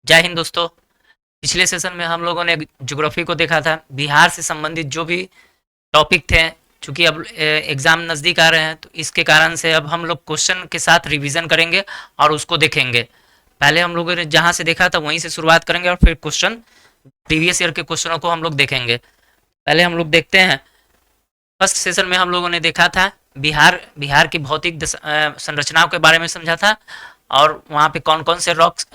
जय हिंद दोस्तों। पिछले सेशन में हम लोगों ने ज्योग्राफी को देखा था। बिहार से संबंधित जो भी टॉपिक थे, चूंकि अब एग्जाम नज़दीक आ रहे हैं तो इसके कारण से अब हम लोग क्वेश्चन के साथ रिवीजन करेंगे और उसको देखेंगे। पहले हम लोगों ने जहाँ से देखा था वहीं से शुरुआत करेंगे और फिर क्वेश्चन प्रीवियस ईयर के क्वेश्चनों को हम लोग देखेंगे। पहले हम लोग देखते हैं। फर्स्ट सेशन में हम लोगों ने देखा था बिहार बिहार की भौतिक संरचनाओं के बारे में समझा था और वहाँ पे कौन कौन से रॉक्स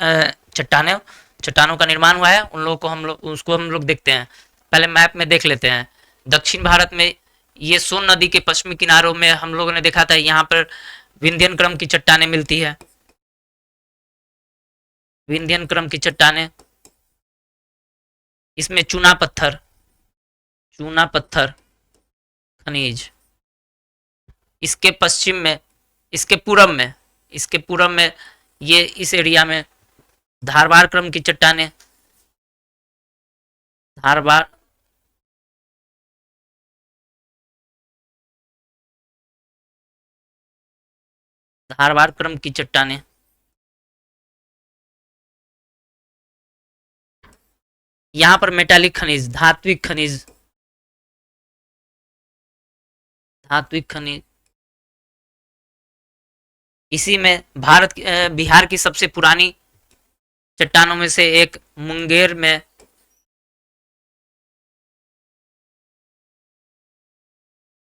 चट्टाने चट्टानों का निर्माण हुआ है उन लोगों को हम लोग देखते हैं। पहले मैप में देख लेते हैं। दक्षिण भारत में ये सोन नदी के पश्चिमी किनारों में हम लोगों ने देखा था यहाँ पर विंध्यन क्रम की चट्टानें मिलती है। विंध्यन क्रम की चट्टानें, इसमें चूना पत्थर खनिज। इसके पश्चिम में इसके पूरब में इसके पूरब में ये इस एरिया में धारवाड़ क्रम की चट्टानें। धारवाड़ धारवाड़ क्रम की चट्टानें। यहाँ पर मेटालिक खनिज, धात्विक खनिज। इसी में बिहार की सबसे पुरानी चट्टानों में से एक मुंगेर में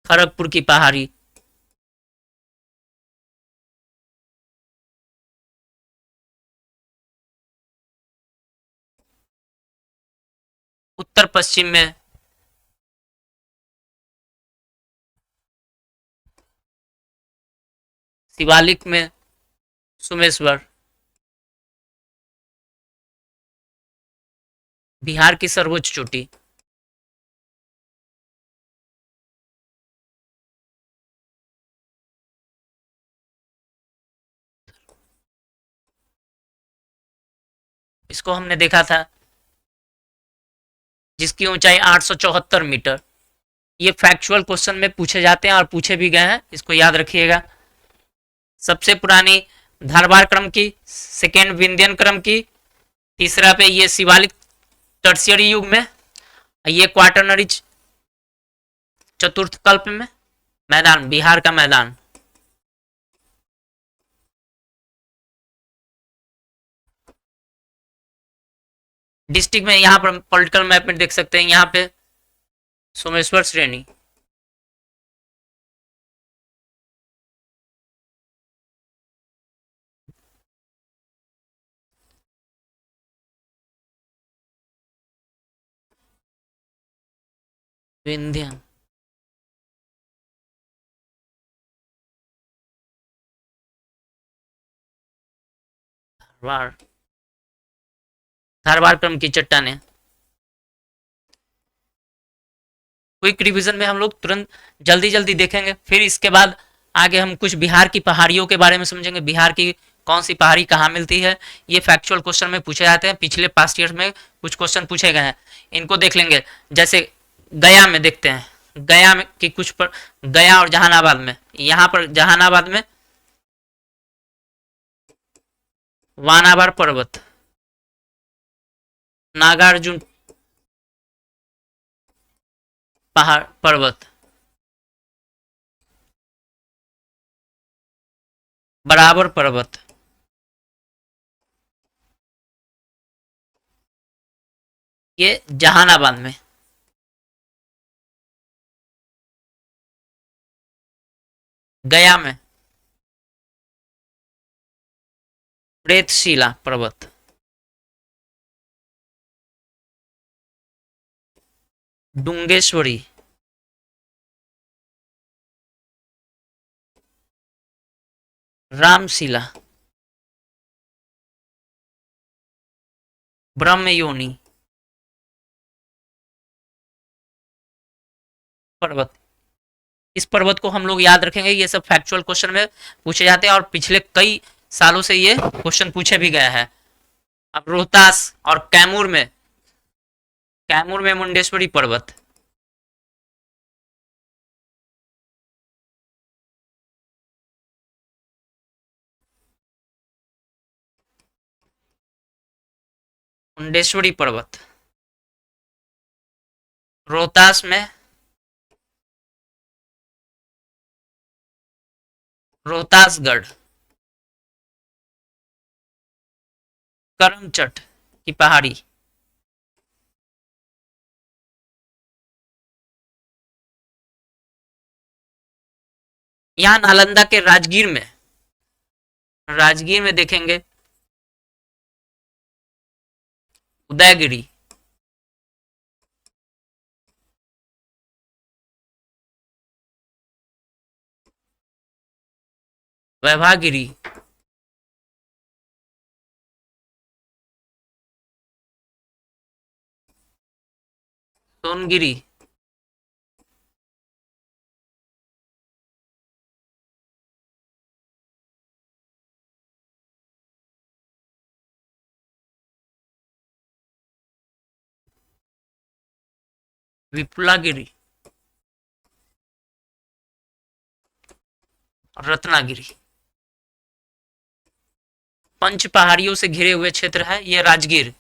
खड़गपुर की पहाड़ी। उत्तर पश्चिम में शिवालिक में सोमेश्वर। बिहार की सर्वोच्च चोटी। इसको हमने देखा था, जिसकी ऊंचाई 874 मीटर। ये फैक्चुअल क्वेश्चन में पूछे जाते हैं और पूछे भी गए हैं, इसको याद रखिएगा। सबसे पुरानी धारवाड़ क्रम की, सेकेंड विंध्यन क्रम की, तीसरा पे ये शिवालिक टर्शियरी युग में, ये क्वाटरनरी चतुर्थ कल्प में। मैदान, बिहार का मैदान। डिस्ट्रिक्ट में यहाँ पर पॉलिटिकल मैप में देख सकते हैं, यहाँ पे सोमेश्वर श्रेणी। विंध्य, धारवाड़ धारवाड़ क्रम की चट्टानें। क्विक रिवीजन में हम लोग तुरंत जल्दी जल्दी देखेंगे, फिर इसके बाद आगे हम कुछ बिहार की पहाड़ियों के बारे में समझेंगे। बिहार की कौन सी पहाड़ी कहाँ मिलती है, ये फैक्चुअल क्वेश्चन में पूछे जाते हैं। पिछले पास्ट ईयर में कुछ क्वेश्चन पूछे गए हैं, इनको देख लेंगे। जैसे गया में देखते हैं, गया में की कुछ पर, गया और जहानाबाद में, यहाँ पर जहानाबाद में वानाबार पर्वत, नागार्जुन पहाड़ पर्वत, बराबर पर्वत। ये जहानाबाद में। गया में प्रेतशिला पर्वत। डुंगेश्वरी, रामशिला, ब्रह्मयोनी पर्वत। इस पर्वत को हम लोग याद रखेंगे, ये सब फैक्चुअल क्वेश्चन में पूछे जाते हैं और पिछले कई सालों से ये क्वेश्चन पूछे भी गया है। अब रोहतास और कैमूर में मुंडेश्वरी पर्वत। मुंडेश्वरी पर्वत। रोहतास में रोहतासगढ़। करमचट की पहाड़ी। यहाँ नालंदा के राजगीर में देखेंगे उदयगिरी। वैभागिरी। सोनगिरी। विपुलागिरी। रत्नागिरी। पंच पहाड़ियों से घिरे हुए क्षेत्र है ये राजगीर।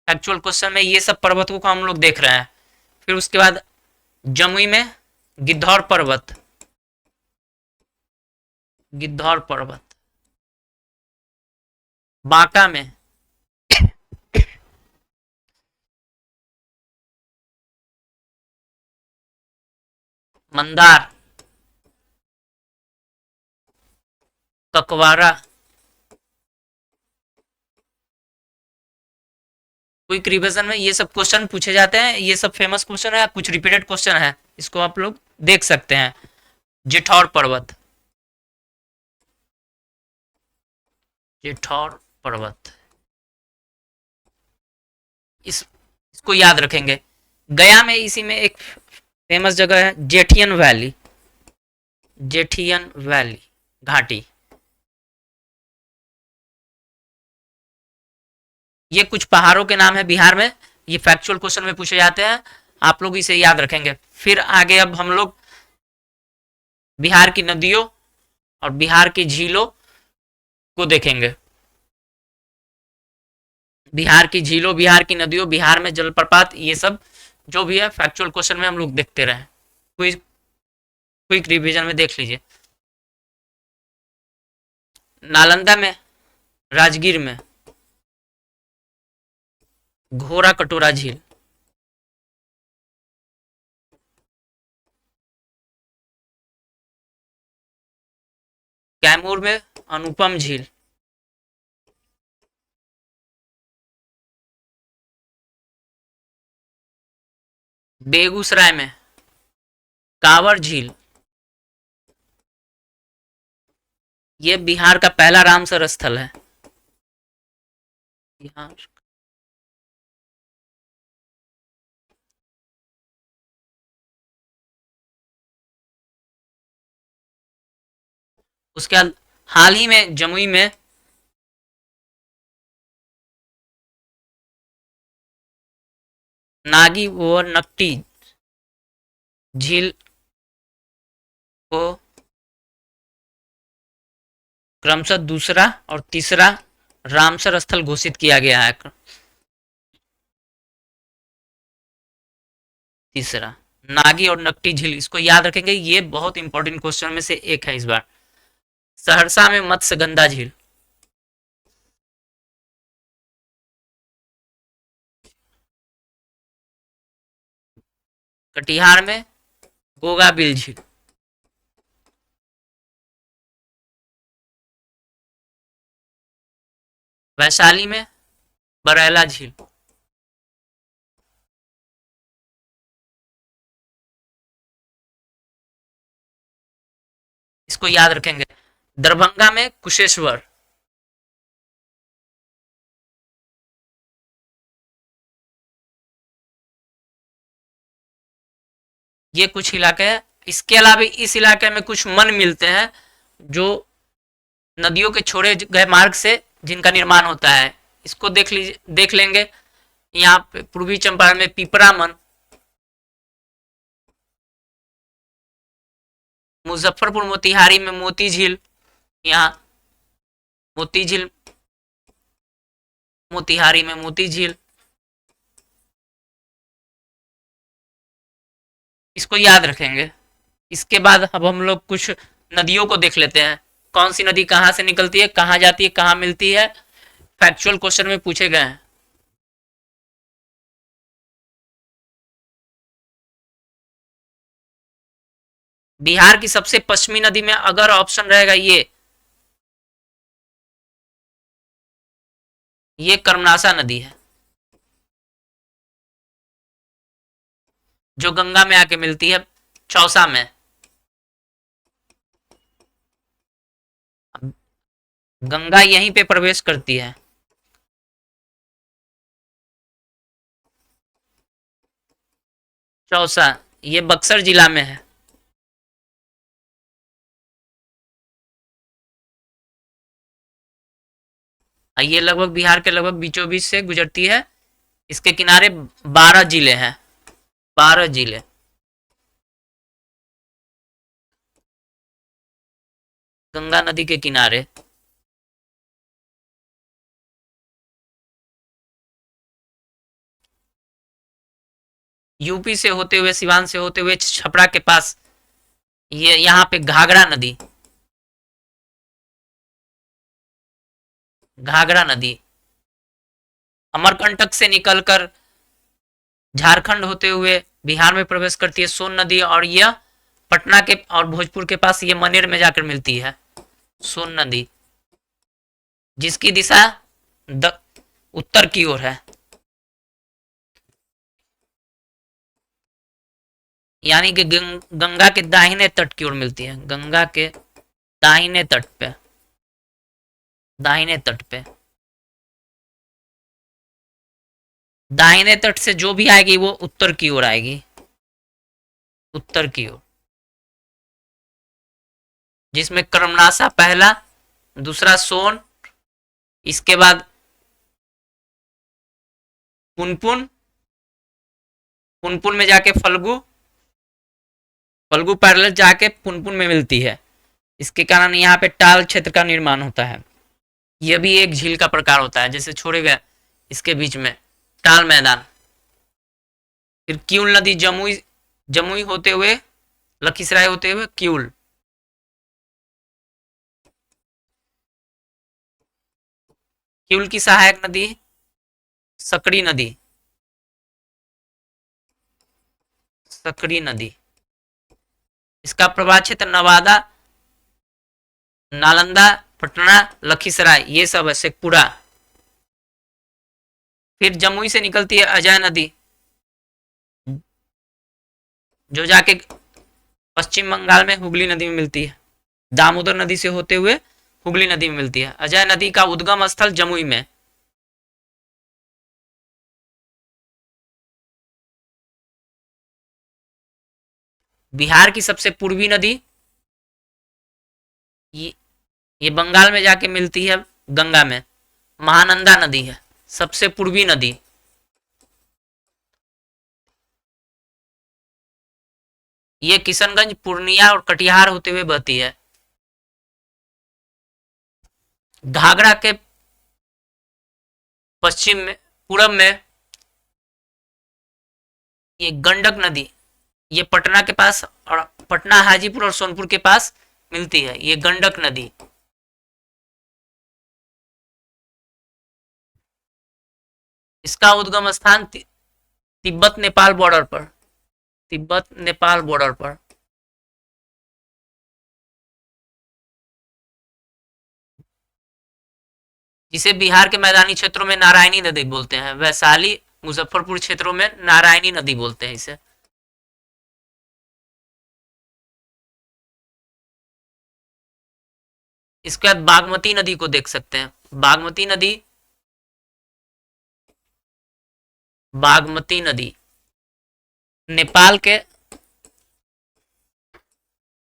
एक्चुअल क्वेश्चन में ये सब पर्वतों को हम लोग देख रहे हैं। फिर उसके बाद जमुई में गिद्धौर पर्वत। गिद्धौर पर्वत। बांका में मंदार। ककवारा। क्विक रिवीजन में ये सब क्वेश्चन पूछे जाते हैं, ये सब फेमस क्वेश्चन है, कुछ रिपीटेड क्वेश्चन है, इसको आप लोग देख सकते हैं। जेठौर पर्वत। जेठौर पर्वत इसको याद रखेंगे। गया में इसी में एक फेमस जगह है जेठियन वैली। जेठियन वैली घाटी। ये कुछ पहाड़ों के नाम है बिहार में, ये फैक्चुअल क्वेश्चन में पूछे जाते हैं, आप लोग इसे याद रखेंगे। फिर आगे अब हम लोग बिहार की नदियों और बिहार की झीलों को देखेंगे। बिहार की झीलों, बिहार की नदियों, बिहार में जलप्रपात, ये सब जो भी है फैक्चुअल क्वेश्चन में हम लोग देखते रहे। क्विक क्विक रिवीजन में देख लीजिए। नालंदा में, राजगीर में घोड़ा कटोरा झील। कैमूर में अनुपम झील। बेगूसराय में कांवर झील। ये बिहार का पहला रामसर स्थल है। बिहार। उसके बाद हाल ही में जमुई में नागी व नकटी झील को क्रमशः दूसरा और तीसरा रामसर स्थल घोषित किया गया है। तीसरा नागी और नकटी झील, इसको याद रखेंगे, ये बहुत इंपॉर्टेंट क्वेश्चन में से एक है इस बार। सहरसा में मत्स्यगंधा झील। कटिहार में गोगाबिल झील। वैशाली में बरैला झील। इसको याद रखेंगे। दरभंगा में कुशेश्वर। ये कुछ इलाके हैं। इसके अलावा इस इलाके में कुछ मन मिलते हैं जो नदियों के छोड़े गए मार्ग से जिनका निर्माण होता है, इसको देख लीजिए, देख लेंगे। यहाँ पे पूर्वी चंपारण में पिपरा मन। मुजफ्फरपुर मोतिहारी में मोती झील। यहाँ मोती झील, मोतिहारी में मोती झील। इसको याद रखेंगे। इसके बाद अब हम लोग कुछ नदियों को देख लेते हैं, कौन सी नदी कहाँ से निकलती है, कहाँ जाती है, कहाँ मिलती है, फैक्चुअल क्वेश्चन में पूछे गए हैं। बिहार की सबसे पश्चिमी नदी में अगर ऑप्शन रहेगा ये कर्मनासा नदी है, जो गंगा में आके मिलती है चौसा में। गंगा यहीं पे प्रवेश करती है। चौसा, ये बक्सर जिला में है। ये लगभग बिहार के लगभग बीचों बीच से गुजरती है। इसके किनारे 12 जिले हैं, 12 जिले। गंगा नदी के किनारे। यूपी से होते हुए, सिवान से होते हुए छपरा के पास ये यहाँ पे घाघरा नदी, घाघरा नदी अमरकंटक से निकलकर झारखंड होते हुए बिहार में प्रवेश करती है, सोन नदी, और यह पटना के और भोजपुर के पास ये मनेर में जाकर मिलती है, सोन नदी, जिसकी दिशा उत्तर की ओर है, यानी कि गंगा के दाहिने तट की ओर मिलती है, गंगा के दाहिने तट पे, दाहिने तट पे। दाहिने तट से जो भी आएगी वो उत्तर की ओर आएगी, उत्तर की ओर, जिसमें कर्मनासा पहला, दूसरा सोन, इसके बाद पुनपुन, पुनपुन में जाके फल्गु, फल्गु पैरेलल जाके पुनपुन में मिलती है। इसके कारण यहाँ पे टाल क्षेत्र का निर्माण होता है। यह भी एक झील का प्रकार होता है, जैसे छोड़े गए इसके बीच में टाल मैदान। फिर क्यूल नदी जमुई, जमुई होते हुए लखीसराय होते हुए क्यूल, क्यूल की सहायक नदी सकड़ी नदी, सकड़ी नदी। इसका प्रवाह क्षेत्र नवादा, नालंदा, पटना, लखीसराय ये सब है, शेखपुरा। फिर जमुई से निकलती है अजय नदी, जो जाके पश्चिम बंगाल में हुगली नदी में मिलती है, दामोदर नदी से होते हुए हुगली नदी में मिलती है। अजय नदी का उद्गम स्थल जमुई में। बिहार की सबसे पूर्वी नदी ये ये बंगाल में जाके मिलती है गंगा में, महानंदा नदी है सबसे पूर्वी नदी। ये किशनगंज, पूर्णिया और कटिहार होते हुए बहती है। घाघरा के पश्चिम में, पूरब में ये गंडक नदी, ये पटना के पास और पटना, हाजीपुर और सोनपुर के पास मिलती है, ये गंडक नदी। इसका उद्गम स्थान तिब्बत नेपाल बॉर्डर पर, तिब्बत नेपाल बॉर्डर पर। जिसे बिहार के मैदानी क्षेत्रों में नारायणी नदी बोलते हैं, वैशाली मुजफ्फरपुर क्षेत्रों में नारायणी नदी बोलते हैं इसे। इसके बाद बागमती नदी को देख सकते हैं। बागमती नदी, बागमती नदी नेपाल के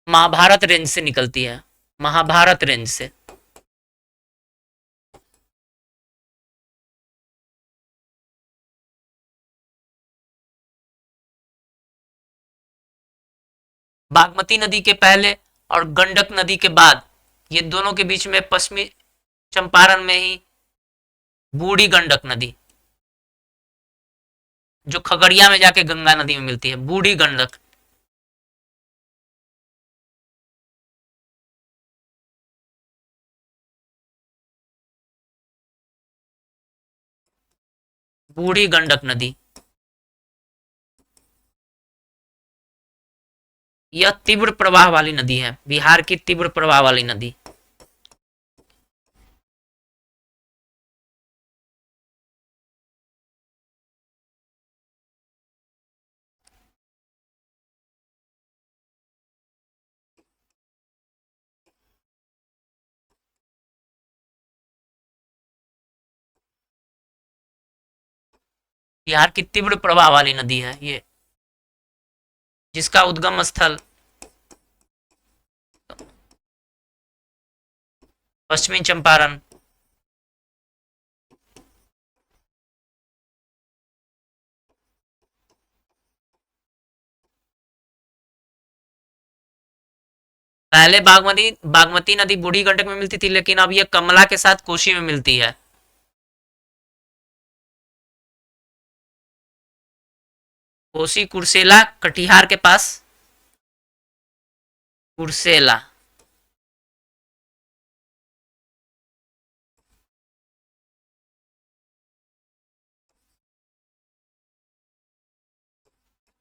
महाभारत रेंज से निकलती है, महाभारत रेंज से। बागमती नदी के पहले और गंडक नदी के बाद ये दोनों के बीच में पश्चिमी चंपारण में ही बूढ़ी गंडक नदी, जो खगड़िया में जाके गंगा नदी में मिलती है, बूढ़ी गंडक। बूढ़ी गंडक नदी। यह तीव्र प्रवाह वाली नदी है, बिहार की तीव्र प्रवाह वाली नदी। बिहार की तीव्र प्रवाह वाली नदी है ये, जिसका उद्गम स्थल पश्चिमी चंपारण। पहले बागमती बागमती नदी बूढ़ी गंडक में मिलती थी, लेकिन अब यह कमला के साथ कोसी में मिलती है। कोसी कुर्सेला कटिहार के पास। कुर्सेला।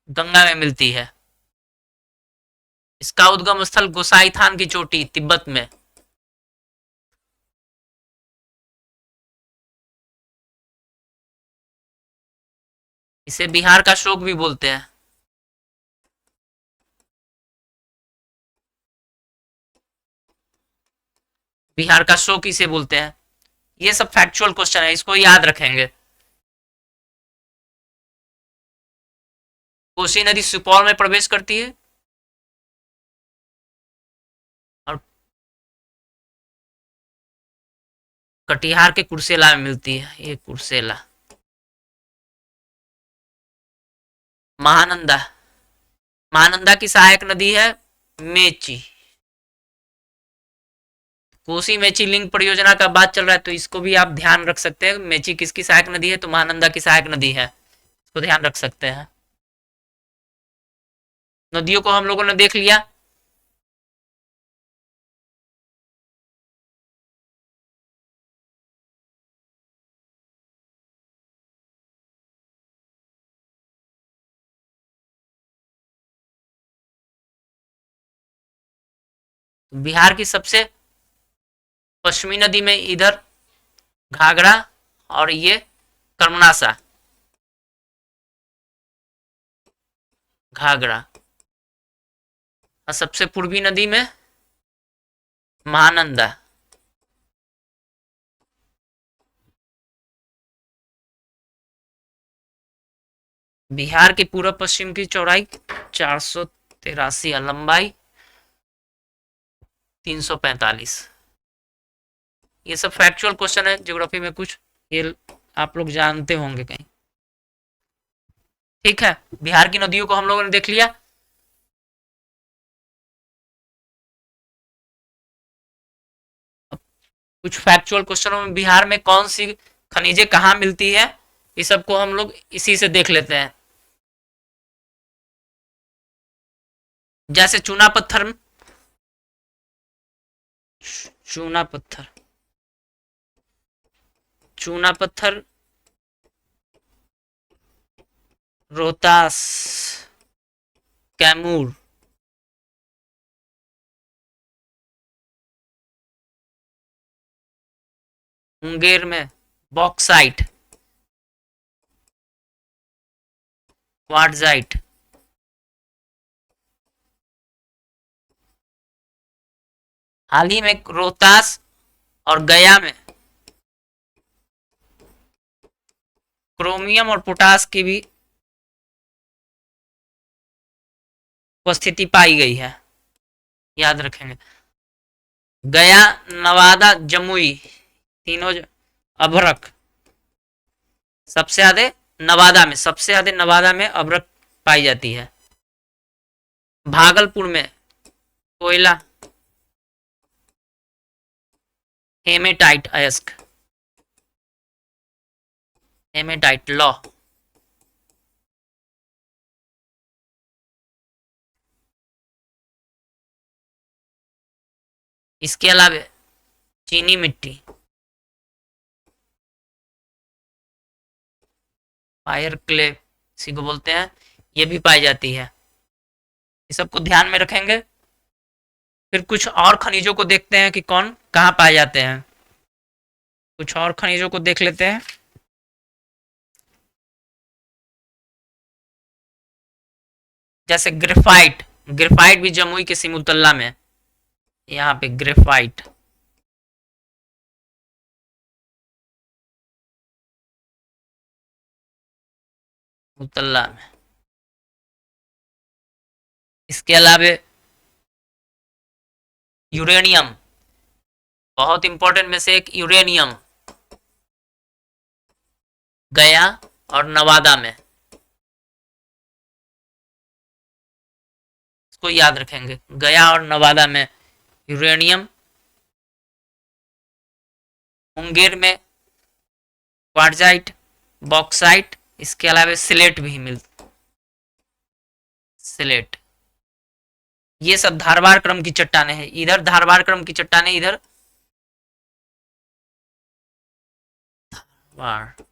गंगा में मिलती है। इसका उद्गम स्थल गोसाईथान की चोटी तिब्बत में। इसे बिहार का शोक भी बोलते हैं। बिहार का शोक इसे बोलते हैं। ये सब फैक्चुअल क्वेश्चन है, इसको याद रखेंगे। कोसी नदी सुपौल में प्रवेश करती है और कटिहार के कुर्सेला में मिलती है, ये कुर्सेला। महानंदा। महानंदा की सहायक नदी है मेची। कोसी मेची लिंक परियोजना का बात चल रहा है, तो इसको भी आप ध्यान रख सकते हैं। मेची किसकी सहायक नदी है? तो महानंदा की सहायक नदी है, इसको ध्यान रख सकते हैं। नदियों को हम लोगों ने देख लिया। बिहार की सबसे पश्चिमी नदी में इधर घाघरा और ये कर्मनासा। घाघरा। और सबसे पूर्वी नदी में महानंदा। बिहार की पूर्व पश्चिम की चौड़ाई 483 और लंबाई 345। ये सब फैक्चुअल क्वेश्चन है ज्योग्राफी में, कुछ ये आप लोग जानते होंगे कहीं। ठीक है, बिहार की नदियों को हम लोगों ने देख लिया। कुछ फैक्चुअल क्वेश्चनों में बिहार में कौन सी खनिजें कहाँ मिलती है, ये सबको हम लोग इसी से देख लेते हैं। जैसे चूना पत्थर। चूना पत्थर। चूना पत्थर रोहतास, कैमूर। मुंगेर में बॉक्साइट, क्वार्टजाइट। हाल ही में रोहतास और गया में क्रोमियम और पोटास की भी उपस्थिति पाई गई है, याद रखेंगे। गया, नवादा, जमुई तीनों अभ्रक। सबसे ज्यादा नवादा में अभ्रक पाई जाती है। भागलपुर में कोयला, हेमेटाइट अयस्क। हेमेटाइट लॉ। इसके अलावा चीनी मिट्टी। फायर क्ले इसी को बोलते हैं, ये भी पाई जाती है। इस सबको ध्यान में रखेंगे। फिर कुछ और खनिजों को देखते हैं कि कौन कहाँ पाए जाते हैं। कुछ और खनिजों को देख लेते हैं। जैसे ग्रेफाइट, ग्रेफाइट भी जमुई के सिमुलतला में, यहाँ पे ग्रेफाइट मुतल्ला में। इसके अलावा यूरेनियम, बहुत इंपॉर्टेंट में से एक यूरेनियम, गया और नवादा में, इसको याद रखेंगे, गया और नवादा में यूरेनियम। मुंगेर में क्वार्जाइट, बॉक्साइट, इसके अलावा सिलेट भी मिल, सिलेट। ये सब धारवाड़ क्रम की चट्टानें हैं, इधर धारवाड़ क्रम की चट्टानें, इधर धारवाड़।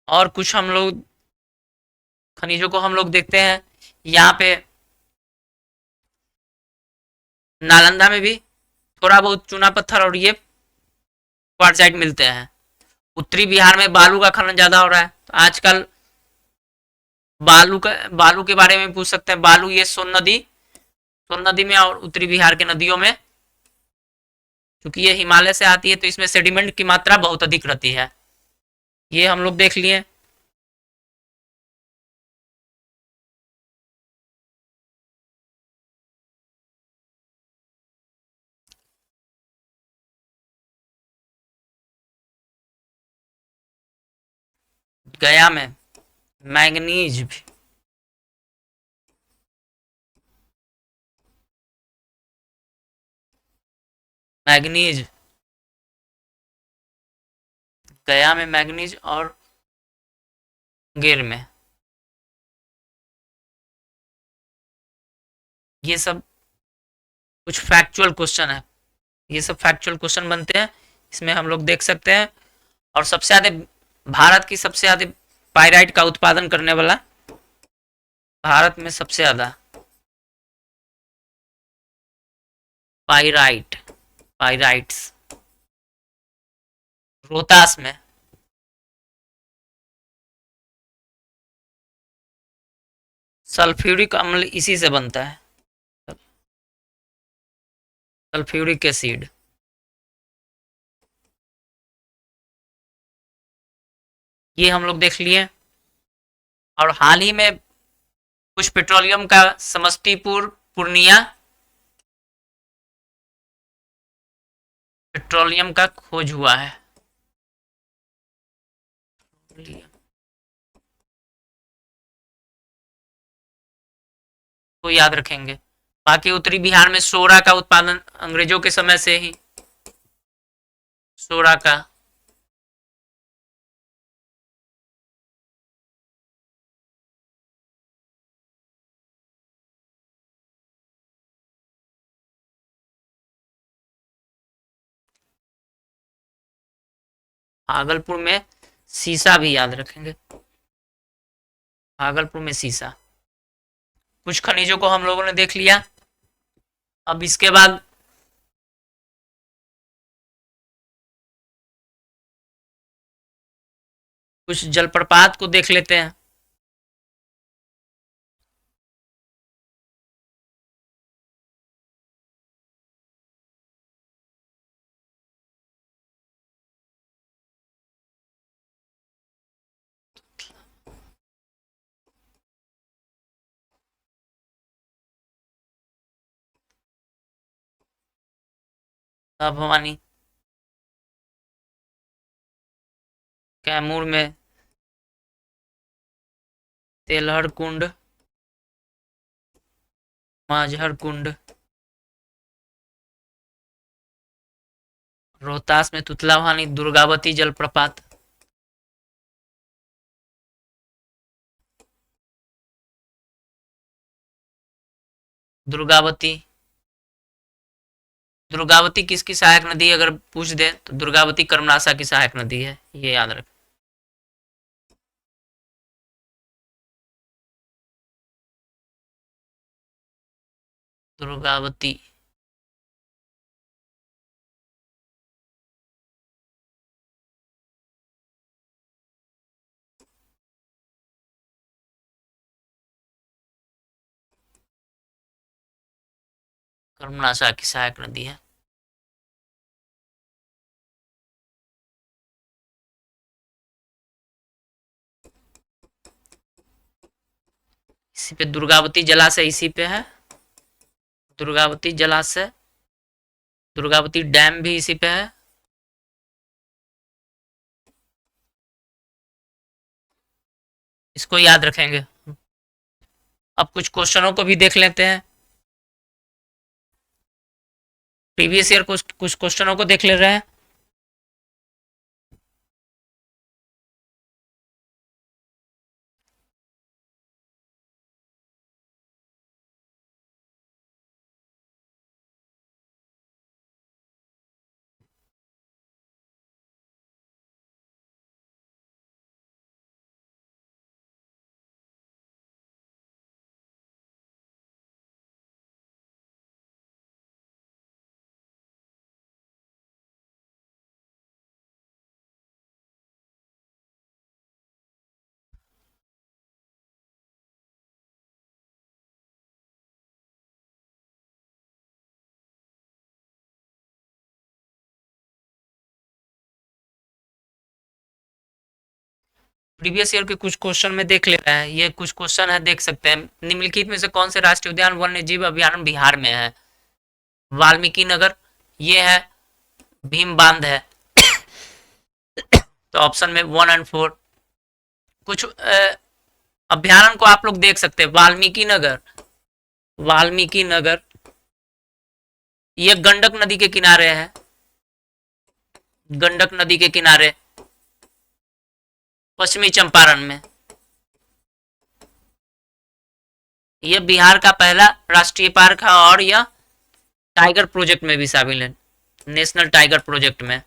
और कुछ हम लोग खनिजों को हम लोग देखते हैं यहाँ पे। नालंदा में भी थोड़ा बहुत चूना पत्थर और ये क्वार्टजाइट मिलते हैं। उत्तरी बिहार में बालू का खनन ज्यादा हो रहा है, तो आजकल बालू के बारे में पूछ सकते हैं। बालू ये सोन नदी में और उत्तरी बिहार के नदियों में, क्योंकि ये हिमालय से आती है तो इसमें सेडिमेंट की मात्रा बहुत अधिक रहती है। ये हम लोग देख लिए। गया में मैंगनीज भी, मैंगनीज गया में मैंगनीज और गिर में, ये सब कुछ फैक्चुअल क्वेश्चन है। ये सब फैक्चुअल क्वेश्चन बनते हैं, इसमें हम लोग देख सकते हैं। और सबसे ज्यादा भारत की सबसे ज्यादा पाइराइट का उत्पादन करने वाला, भारत में सबसे ज्यादा पाइराइट, पाइराइट्स रोहतास में। सल्फ्यूरिक अम्ल इसी से बनता है, सल्फ्यूरिक एसिड। ये हम लोग देख लिए। और हाल ही में कुछ पेट्रोलियम का समस्तीपुर पूर्णिया पेट्रोलियम का खोज हुआ है। को याद रखेंगे। बाकी उत्तरी बिहार में सोरा का उत्पादन अंग्रेजों के समय से ही, सोरा का। भागलपुर में सीसा भी याद रखेंगे, भागलपुर में सीसा। कुछ खनिजों को हम लोगों ने देख लिया। अब इसके बाद कुछ जलप्रपात को देख लेते हैं। भवानी, कैमूर में तेलहर कुंड, माझहर कुंड, रोहतास में तुतलावानी दुर्गावती जलप्रपात। दुर्गावती, दुर्गावती किसकी सहायक नदी है अगर पूछ दे तो दुर्गावती कर्मनाशा की सहायक नदी है, ये याद रख। दुर्गावती। कर्मनाशा की सहायक नदी है। इसी पे दुर्गावती जलाशय इसी पे है। दुर्गावती जलाशय, दुर्गावती डैम भी इसी पे है। इसको याद रखेंगे। अब कुछ क्वेश्चनों को भी देख लेते हैं। प्रीवियस ईयर कुछ कुछ क्वेश्चनों को देख ले रहे हैं। प्रीवियस ईयर के कुछ क्वेश्चन में देख ले रहे हैं। ये कुछ क्वेश्चन है, देख सकते हैं। निम्नलिखित में से कौन से राष्ट्रीय उद्यान वन्य जीव अभयारण्य बिहार में है? वाल्मीकि नगर, ये है। भीम बांध है। तो ऑप्शन में 1 और 4। कुछ अभ्यारण्य को आप लोग देख सकते हैं। वाल्मीकि नगर, वाल्मीकि नगर ये गंडक नदी के किनारे है। गंडक नदी के किनारे पश्चिमी चंपारण में। यह बिहार का पहला राष्ट्रीय पार्क है और यह टाइगर प्रोजेक्ट में भी शामिल है, नेशनल टाइगर प्रोजेक्ट में।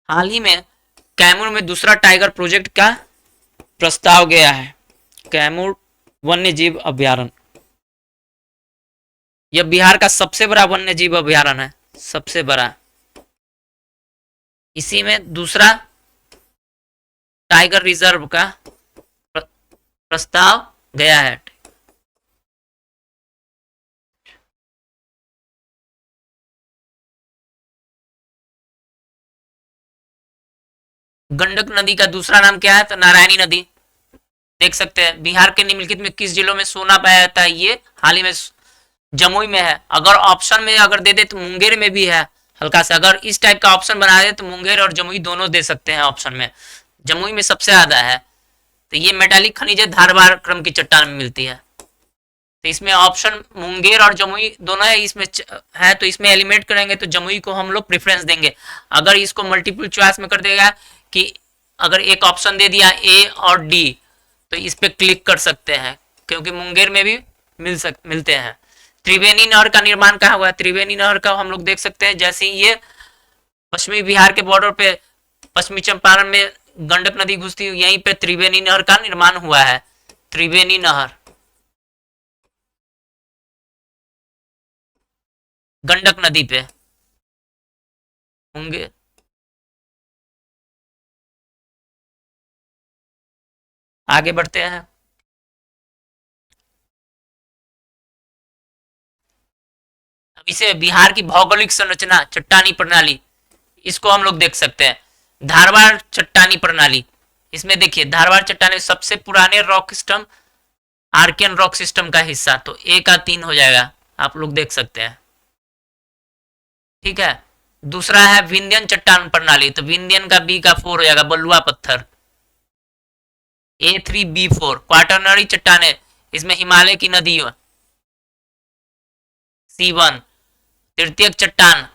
हाल ही में कैमूर में दूसरा टाइगर प्रोजेक्ट का प्रस्ताव गया है। कैमूर वन्य जीव अभ्यारण्य, यह बिहार का सबसे बड़ा वन्य जीव अभ्यारण्य है, सबसे बड़ा। इसी में दूसरा टाइगर रिजर्व का प्रस्ताव गया है। गंडक नदी का दूसरा नाम क्या है? तो नारायणी नदी। देख सकते हैं बिहार के निम्नलिखित में किस जिलों में सोना पाया जाता है? ये हाल ही में जमुई में है। अगर ऑप्शन में अगर दे दे तो मुंगेर में भी है हल्का सा। अगर इस टाइप का ऑप्शन बना दे तो मुंगेर और जमुई दोनों दे सकते हैं ऑप्शन में। जमुई में सबसे ज्यादा है। तो ये मेटालिक खनिज धारवाड़ क्रम की चट्टान में मिलती है। तो इसमें ऑप्शन मुंगेर और जमुई दोनों है, इसमें है तो इसमें एलिमिनेट करेंगे तो जमुई को हम लोग प्रेफरेंस देंगे। अगर इसको मल्टीपल चॉइस में कर देगा कि अगर एक ऑप्शन दे दिया ए और डी तो इस पे क्लिक कर सकते हैं, क्योंकि मुंगेर में भी मिलते हैं। त्रिवेणी नहर का निर्माण कहाँ हुआ है? त्रिवेणी नहर का हम लोग देख सकते हैं। जैसे ही ये पश्चिमी बिहार के बॉर्डर पे पश्चिमी चंपारण में गंडक नदी घुसती है, यहीं पे त्रिवेणी नहर का निर्माण हुआ है। त्रिवेणी नहर गंडक नदी पे होंगे। आगे बढ़ते हैं। अब इसे बिहार की भौगोलिक संरचना, चट्टानी प्रणाली, इसको हम लोग देख सकते हैं। धारवाड़ चट्टानी प्रणाली, इसमें देखिए धारवाड़ चट्टानी सबसे पुराने rock system, Archaean rock system का हिस्सा। तो ए का 3 हो जाएगा, आप लोग देख सकते हैं। ठीक है। दूसरा है विंध्यन चट्टान प्रणाली, तो विंध्यन का बी का 4 हो जाएगा, बलुआ पत्थर। A3B4 क्वाटरनरी चट्टाने, इसमें हिमालय की नदियों, C1 तृतीयक चट्टान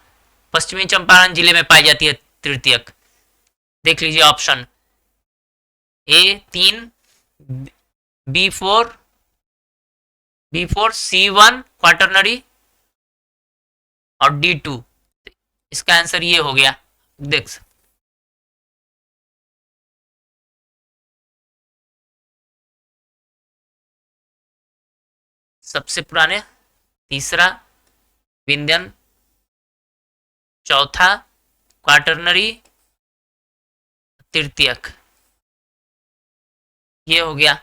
पश्चिमी चंपारण जिले में पाई जाती है। तृतीयक देख लीजिए option A3, B4 C1 quaternary और D2। इसका आंसर ये हो गया। देख सबसे पुराने, तीसरा विंध्यन, चौथा क्वाटरनरी, तृतीयक, ये हो गया।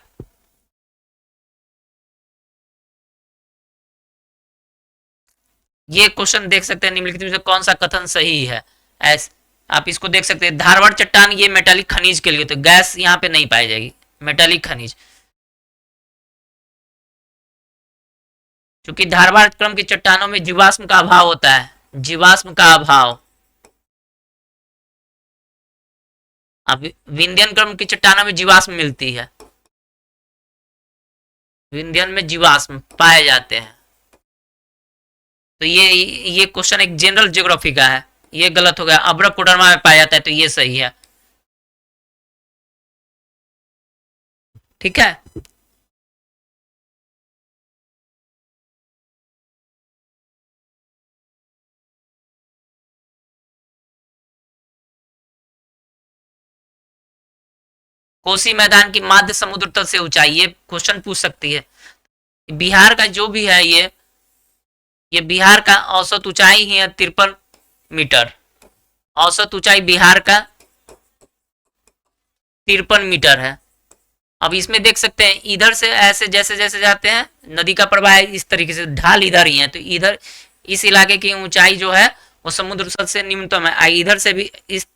ये क्वेश्चन देख सकते हैं निम्नलिखित में से कौन सा कथन सही है। ऐस आप इसको देख सकते हैं, धारवाड़ चट्टान ये मेटालिक खनिज के लिए, तो गैस यहाँ पे नहीं पाई जाएगी, मेटालिक खनिज। क्योंकि धारवाड़ क्रम की चट्टानों में जीवाश्म का अभाव होता है, जीवाश्म का अभाव। अब विंध्यन क्रम की चट्टानों में जीवाश्म मिलती है, विंध्यन में जीवाश्म पाए जाते हैं। तो ये क्वेश्चन एक जनरल ज्योग्राफी का है, ये गलत हो गया। अब्रक कोडरमा में पाया जाता है, तो ये सही है। ठीक है, कोसी मैदान की माध्य समुद्र तल से ऊंचाई, ये क्वेश्चन पूछ सकती है। बिहार का जो भी है ये बिहार का औसत ऊंचाई ही है 53 मीटर। औसत ऊंचाई बिहार का 53 मीटर है। अब इसमें देख सकते हैं इधर से ऐसे जैसे जैसे जाते हैं नदी का प्रवाह इस तरीके से, ढाल इधर ही है, तो इधर इस इलाके की ऊंचाई जो है वो समुद्र तल से न्यूनतम है। इधर से भी इस,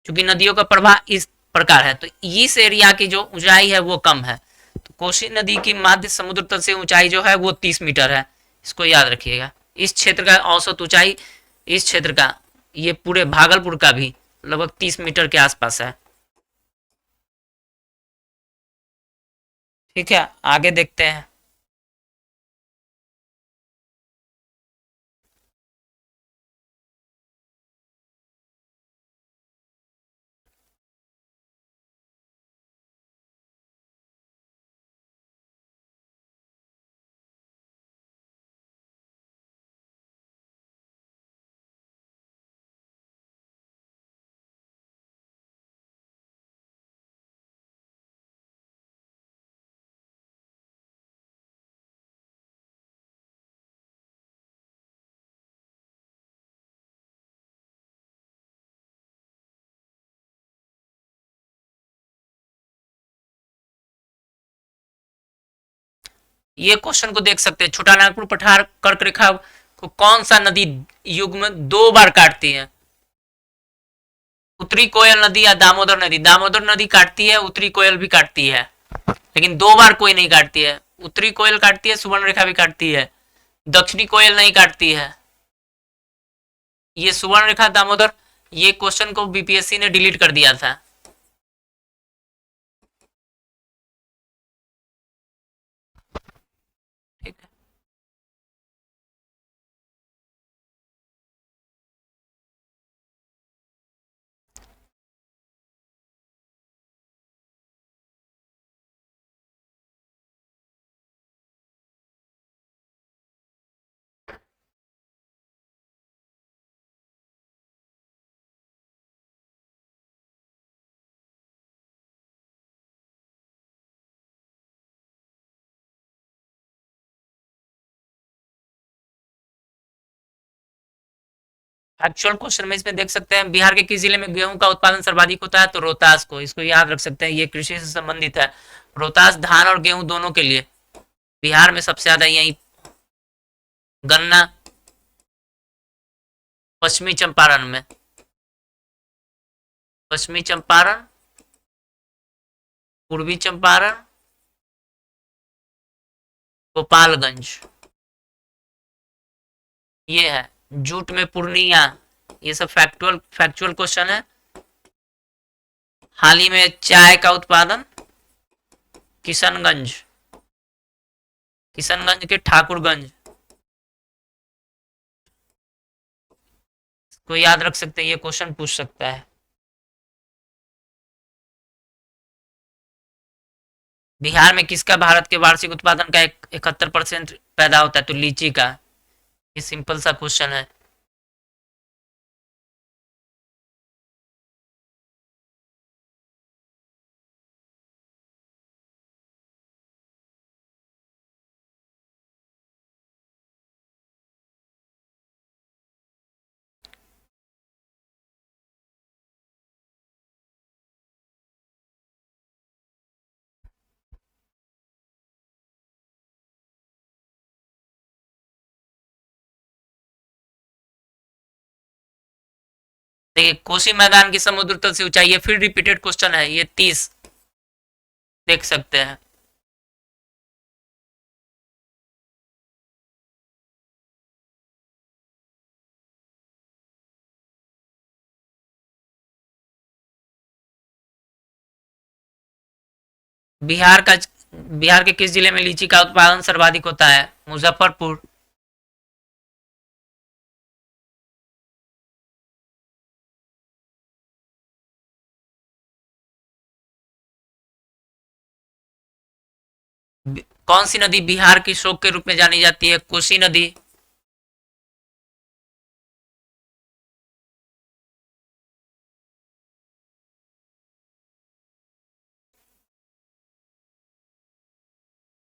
चूंकि नदियों का प्रवाह इस प्रकार है, तो इस एरिया की जो ऊंचाई है वो कम है। तो कोसी नदी की माध्य समुद्र तल से ऊंचाई जो है वो 30 मीटर है, इसको याद रखिएगा। इस क्षेत्र का औसत ऊंचाई, इस क्षेत्र का, ये पूरे भागलपुर का भी लगभग 30 मीटर के आसपास है। ठीक है, आगे देखते हैं। ये क्वेश्चन को देख सकते हैं, छोटा नागपुर पठार कर्क रेखा को कौन सा नदी युग में 2 बार काटती है। उत्तरी कोयल नदी या दामोदर नदी। दामोदर नदी काटती है, उत्तरी कोयल भी काटती है, लेकिन 2 बार कोई नहीं काटती है। उत्तरी कोयल काटती है, सुवर्ण रेखा भी काटती है, दक्षिणी कोयल नहीं काटती है। ये सुवर्ण रेखा दामोदर, ये क्वेश्चन को बीपीएससी ने डिलीट कर दिया था। ठीक है, एक्चुअल क्वेश्चन में इसमें देख सकते हैं बिहार के किस जिले में गेहूं का उत्पादन सर्वाधिक होता है, तो रोहतास को, इसको याद रख सकते हैं, ये कृषि से संबंधित है। रोहतास धान और गेहूं दोनों के लिए, बिहार में सबसे ज्यादा यही। गन्ना पश्चिमी चंपारण में, पश्चिमी चंपारण, पूर्वी चंपारण, गोपालगंज, ये है। जूट में पूर्णिया, ये सब फैक्चुअल क्वेश्चन है। हाल ही में चाय का उत्पादन किशनगंज, किशनगंज के ठाकुरगंज को याद रख सकते हैं, ये क्वेश्चन पूछ सकता है। बिहार में किसका भारत के वार्षिक उत्पादन का 71% पैदा होता है? तो लीची का। ये सिंपल सा क्वेश्चन है। देखिए, कोसी मैदान की समुद्र तल से ऊंचाई, ये फिर रिपीटेड क्वेश्चन है, ये 30 देख सकते हैं। बिहार के किस जिले में लीची का उत्पादन सर्वाधिक होता है? मुजफ्फरपुर। कौन सी नदी बिहार की शोक के रूप में जानी जाती है? कोसी नदी।